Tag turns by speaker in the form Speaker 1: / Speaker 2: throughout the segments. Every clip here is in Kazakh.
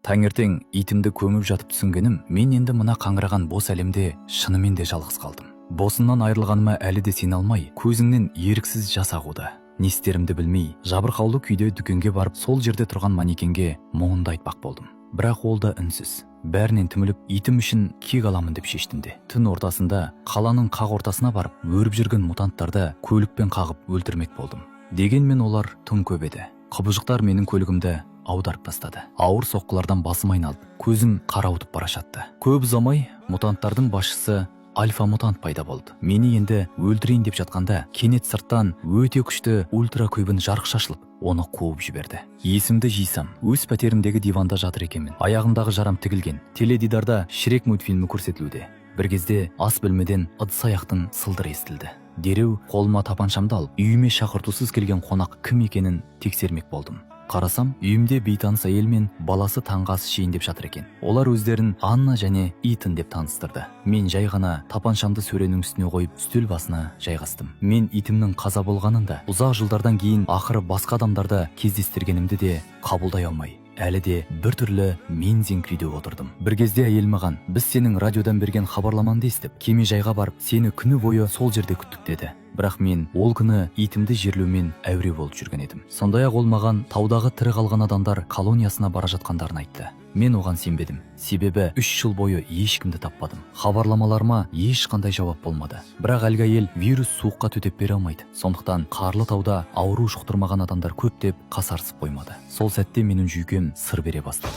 Speaker 1: Таңертең итімді көміп жатып түсінгенім, мен енді мына қаңыраған бос әлемде шынымен де жалғыз қалдым. Босыннан айырылғаныма әлі де сене алмай, көзіңнен еріксіз жас ағуда. Не істерімді білмей, жабырқаулы күйде дүкенге барып, сол жерде тұрған манекенге мұңымды айтпақ болдым. Бірақ ол да үнсіз. Бәрінен түміліп, итім үшін кек аламын деп шештім де. Түн ортасында қаланың қақ ортасына барып, өріп жүрген мутанттарды көлікпен қағып өлтірмек болдым. Дегенмен олар тым көп еді. Құбыжықтар менің көлігімді аударып тастады. Ауыр соққылардан басым айналып, көзім қарауытып бара жатты. Көп ұзамай мутанттардың басшысы альфа-мутант пайда болды. Мені енді өлтірейін деп жатқанда, кенет сырттан өте күшті ультракүбін жарық шашылып, оны қуып жіберді. Есімді жисам, өз пәтерімдегі диванда жатыр екенмін. Аяғымдағы жарам тігілген. Теледидарда Шрек мультфильмі көрсетілуде. Бір кезде ас бөлмеден ыдыс-аяқтың сылдыры естілді. Дереу қолыма тапаншамды алып, үйіме шақыртусыз келген қонақ кім екенін тексермек болдым. Қарасам, үйімде бейтаныс әйел мен баласы таңғы ас ішейін деп жатыр екен. Олар өздерін Анна және Итан деп таныстырды. Мен жай ғана тапаншамды сөренің үстіне қойып, үстел басына жайғастым. Мен итімнің қаза болғанын да, ұзақ жылдардан кейін ақыры басқа адамдарды кездестіргенімді де қабылдай алмай, әлі де бір түрлі мен-зең күйде отырдым. Бір кезде әйел маған, біз сенің радиодан берген хабарламанды естіп, кемежайға барып, сені күні бойы сол жерде күттік деді. Бірақ мен ол күні итімді жерлеумен әуре болып жүрген едім. Сондай-ақ ол маған таудағы тірі қалған адамдар колониясына бара жатқандарын айтты. Мен оған сенбедім. Себебі 3 жыл бойы ешкімді таппадым. Хабарламаларыма ешқандай жауап болмады. Бірақ әлгі әйел вирус суыққа төтеп бере алмайды. Сондықтан қарлы тауда ауру жұқтырмаған адамдар көп деп қасарысып қоймады. Сол сәтте менің жүйкем сыр бере бастады.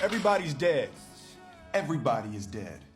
Speaker 2: Everybody's dead. Everybody is dead.